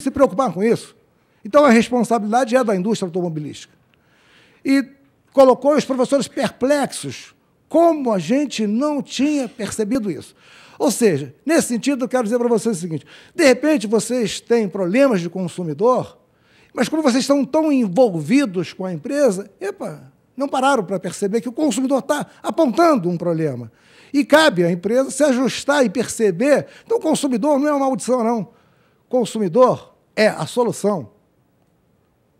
se preocupar com isso. Então, a responsabilidade é da indústria automobilística. E colocou os professores perplexos, como a gente não tinha percebido isso. Ou seja, nesse sentido, eu quero dizer para vocês o seguinte, de repente, vocês têm problemas de consumidor, mas como vocês estão tão envolvidos com a empresa, não pararam para perceber que o consumidor está apontando um problema. E cabe à empresa se ajustar e perceber. Então, o consumidor não é uma maldição, não. O consumidor é a solução.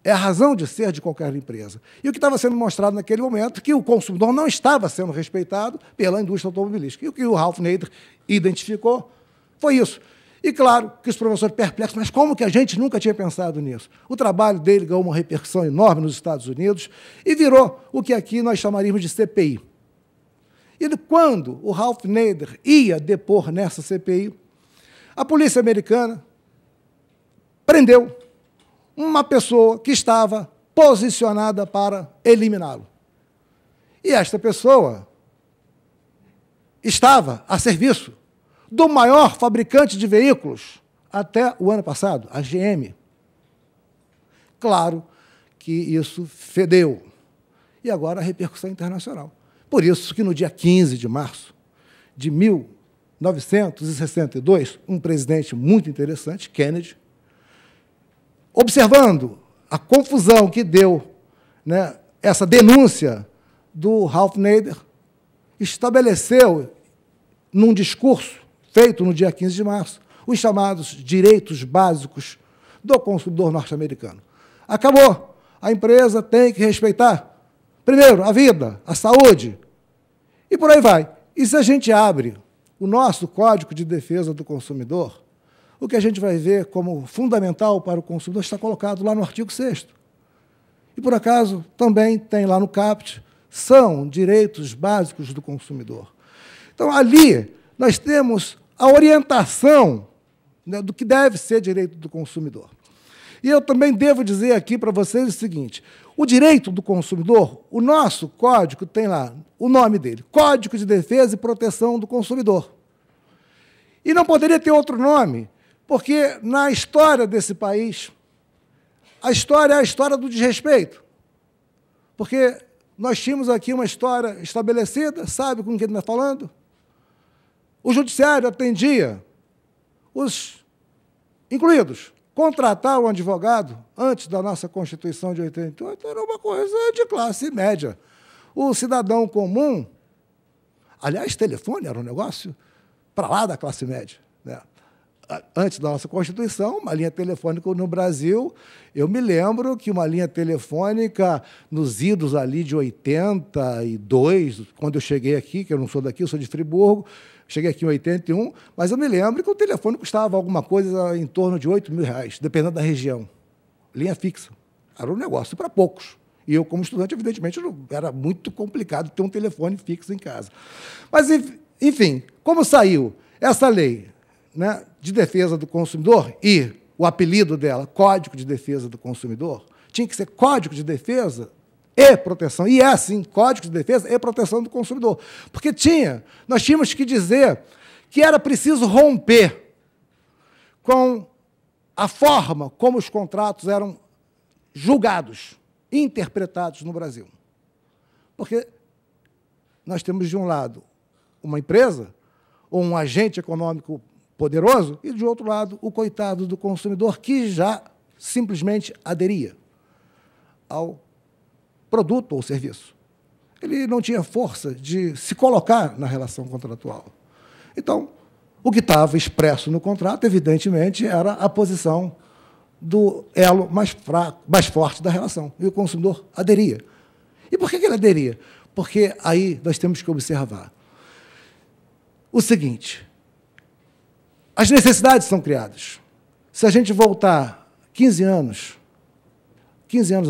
É a razão de ser de qualquer empresa. E o que estava sendo mostrado naquele momento, que o consumidor não estava sendo respeitado pela indústria automobilística. E o que o Ralph Nader identificou foi isso. E, claro, que os professores perplexos, mas como que a gente nunca tinha pensado nisso? O trabalho dele ganhou uma repercussão enorme nos Estados Unidos e virou o que aqui nós chamaríamos de CPI. E quando o Ralph Nader ia depor nessa CPI, a polícia americana prendeu uma pessoa que estava posicionada para eliminá-lo. E esta pessoa estava a serviço do maior fabricante de veículos até o ano passado, a GM. Claro que isso fedeu. E agora a repercussão internacional. Por isso que no dia 15 de março de 1962, um presidente muito interessante, Kennedy, observando a confusão que deu, né, essa denúncia do Ralph Nader, estabeleceu, num discurso feito no dia 15 de março, os chamados direitos básicos do consumidor norte-americano. Acabou. A empresa tem que respeitar, primeiro, a vida, a saúde, e por aí vai. E se a gente abre o nosso Código de Defesa do Consumidor, o que a gente vai ver como fundamental para o consumidor está colocado lá no artigo 6º. E, por acaso, também tem lá no caput, são direitos básicos do consumidor. Então, ali, nós temos a orientação, né, do que deve ser direito do consumidor. E eu também devo dizer aqui para vocês o seguinte, o direito do consumidor, o nosso código tem lá o nome dele, Código de Defesa e Proteção do Consumidor. E não poderia ter outro nome, porque na história desse país, a história é a história do desrespeito. Porque nós tínhamos aqui uma história estabelecida, sabe com quem está falando? O judiciário atendia os incluídos. Contratar um advogado, antes da nossa Constituição de 88, era uma coisa de classe média. O cidadão comum, aliás, telefone era um negócio para lá da classe média, né? Antes da nossa Constituição, uma linha telefônica no Brasil, eu me lembro que uma linha telefônica nos idos ali de 82, quando eu cheguei aqui, que eu não sou daqui, eu sou de Friburgo, cheguei aqui em 81, mas eu me lembro que o telefone custava alguma coisa em torno de R$8.000, dependendo da região. Linha fixa. Era um negócio para poucos. E eu, como estudante, evidentemente, era muito complicado ter um telefone fixo em casa. Mas, enfim, como saiu essa lei, né, de defesa do consumidor e o apelido dela, Código de Defesa do Consumidor, tinha que ser Código de Defesa e Proteção. E é assim, Código de Defesa e Proteção do Consumidor. Porque nós tínhamos que dizer que era preciso romper com a forma como os contratos eram julgados, interpretados no Brasil. Porque nós temos, de um lado, uma empresa ou um agente econômico poderoso e, de outro lado, o coitado do consumidor que já simplesmente aderia ao produto ou serviço. Ele não tinha força de se colocar na relação contratual. Então, o que estava expresso no contrato, evidentemente, era a posição do elo mais forte da relação. E o consumidor aderia. E por que ele aderia? Porque aí nós temos que observar o seguinte: as necessidades são criadas. Se a gente voltar 15 anos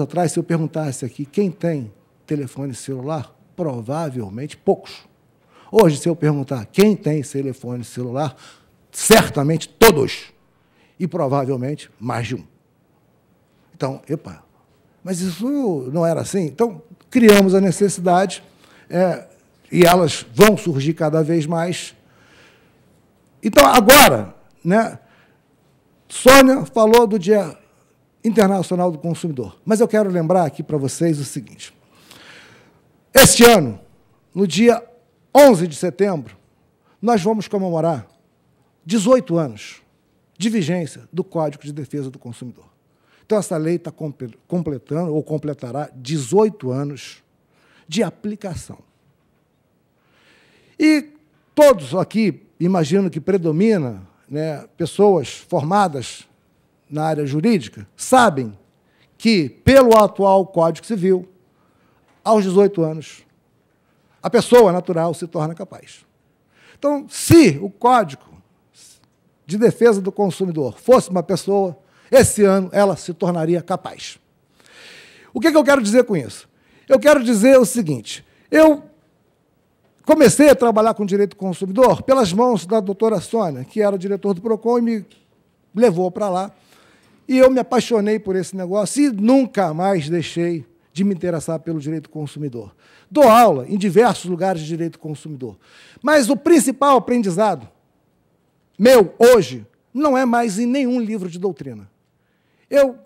atrás, se eu perguntasse aqui quem tem telefone celular, provavelmente poucos. Hoje, se eu perguntar quem tem telefone celular, certamente todos. E provavelmente mais de um. Então, mas isso não era assim? Então, criamos a necessidade, e elas vão surgir cada vez mais. Então, agora, né, Sônia falou do Dia Internacional do Consumidor, mas eu quero lembrar aqui para vocês o seguinte. Este ano, no dia 11 de setembro, nós vamos comemorar 18 anos de vigência do Código de Defesa do Consumidor. Então, essa lei está completando, ou completará, 18 anos de aplicação. E todos aqui, imagino que predomina, né, pessoas formadas na área jurídica, sabem que, pelo atual Código Civil, aos 18 anos, a pessoa natural se torna capaz. Então, se o Código de Defesa do Consumidor fosse uma pessoa, esse ano ela se tornaria capaz. O que eu quero dizer com isso? Eu quero dizer o seguinte, eu comecei a trabalhar com direito do consumidor pelas mãos da doutora Sônia, que era diretor do PROCON, e me levou para lá, e eu me apaixonei por esse negócio e nunca mais deixei de me interessar pelo direito do consumidor. Dou aula em diversos lugares de direito do consumidor. Mas o principal aprendizado meu, hoje, não é mais em nenhum livro de doutrina. Eu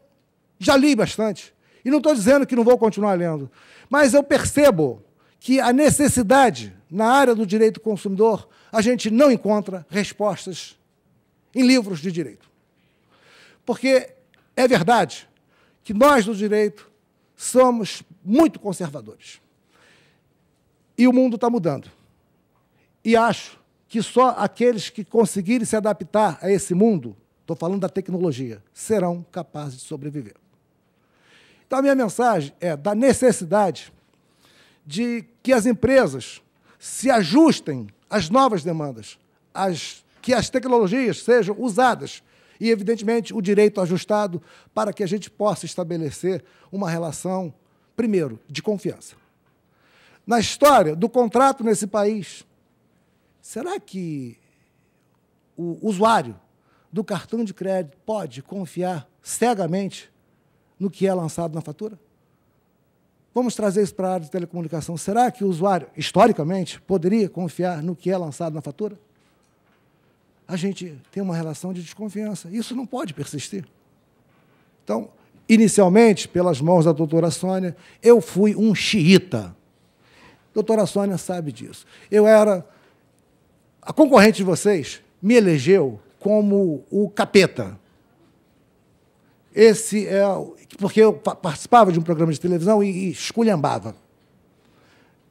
já li bastante, e não estou dizendo que não vou continuar lendo, mas eu percebo que a necessidade na área do direito do consumidor, a gente não encontra respostas em livros de direito. Porque é verdade que nós do direito somos muito conservadores. E o mundo está mudando. E acho que só aqueles que conseguirem se adaptar a esse mundo, estou falando da tecnologia, serão capazes de sobreviver. Então, a minha mensagem é da necessidade de que as empresas se ajustem às novas demandas, que as tecnologias sejam usadas e, evidentemente, o direito ajustado para que a gente possa estabelecer uma relação, primeiro, de confiança. Na história do contrato nesse país, será que o usuário do cartão de crédito pode confiar cegamente no que é lançado na fatura? Vamos trazer isso para a área de telecomunicação. Será que o usuário, historicamente, poderia confiar no que é lançado na fatura? A gente tem uma relação de desconfiança. Isso não pode persistir. Então, inicialmente, pelas mãos da doutora Sônia, eu fui um xiita. A doutora Sônia sabe disso. A concorrente de vocês me elegeu como o capeta. Porque eu participava de um programa de televisão e esculhambava.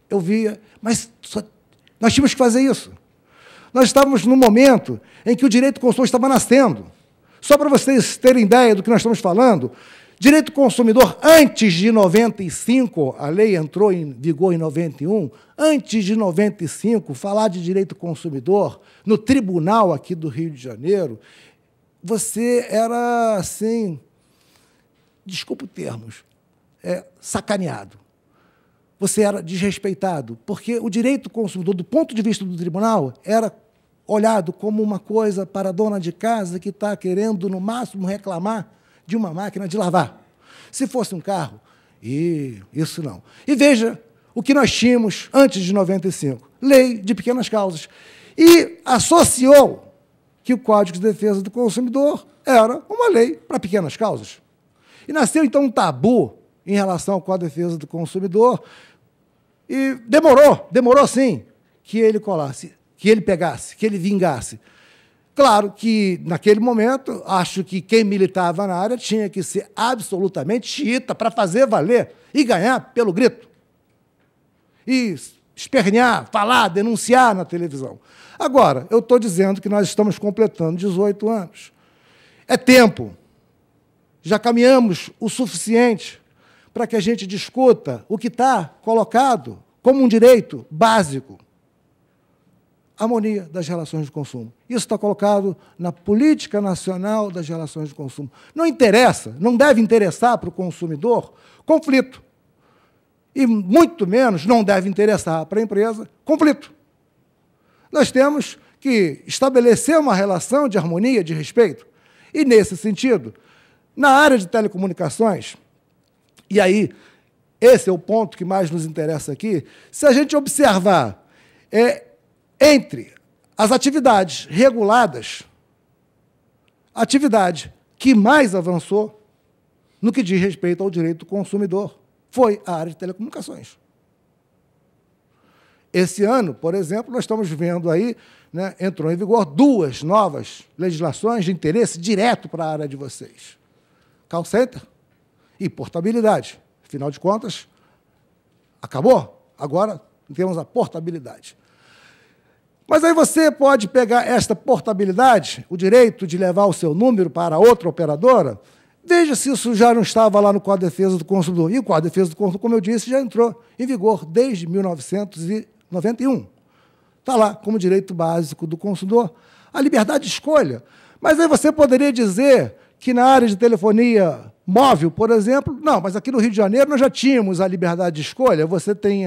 Eu via, mas nós tínhamos que fazer isso. Nós estávamos num momento em que o direito do consumidor estava nascendo. Só para vocês terem ideia do que nós estamos falando, direito do consumidor, antes de 95, a lei entrou em vigor em 91, antes de 95, falar de direito do consumidor no tribunal aqui do Rio de Janeiro, você era, assim, desculpa o termo, sacaneado. Você era desrespeitado, porque o direito do consumidor, do ponto de vista do tribunal, era olhado como uma coisa para a dona de casa que está querendo, no máximo, reclamar de uma máquina de lavar. Se fosse um carro, isso não. E veja o que nós tínhamos antes de 95, lei de pequenas causas. E associou que o Código de Defesa do Consumidor era uma lei para pequenas causas. E nasceu, então, um tabu em relação ao Código de Defesa do Consumidor, e demorou sim, que ele colasse, que ele pegasse, que ele vingasse. Claro que, naquele momento, acho que quem militava na área tinha que ser absolutamente xiita para fazer valer e ganhar pelo grito. E espernear, falar, denunciar na televisão. Agora, eu estou dizendo que nós estamos completando 18 anos. É tempo. Já caminhamos o suficiente para que a gente discuta o que está colocado como um direito básico. Harmonia das relações de consumo. Isso está colocado na Política Nacional das Relações de Consumo. Não interessa, não deve interessar para o consumidor conflito. E, muito menos, não deve interessar para a empresa conflito. Nós temos que estabelecer uma relação de harmonia, de respeito. E, nesse sentido, na área de telecomunicações, e aí, esse é o ponto que mais nos interessa aqui, se a gente observar entre as atividades reguladas, atividade que mais avançou no que diz respeito ao direito do consumidor foi a área de telecomunicações. Esse ano, por exemplo, nós estamos vendo aí, né, entrou em vigor 2 novas legislações de interesse direto para a área de vocês. Call center e portabilidade. Afinal de contas, acabou? Agora temos a portabilidade. Mas aí você pode pegar esta portabilidade, o direito de levar o seu número para outra operadora, veja se isso já não estava lá no Código de Defesa do Consumidor. E o Código de Defesa do Consumidor, como eu disse, já entrou em vigor desde 1991. Está lá como direito básico do consumidor. A liberdade de escolha. Mas aí você poderia dizer que na área de telefonia móvel, por exemplo, não, mas aqui no Rio de Janeiro nós já tínhamos a liberdade de escolha, você tem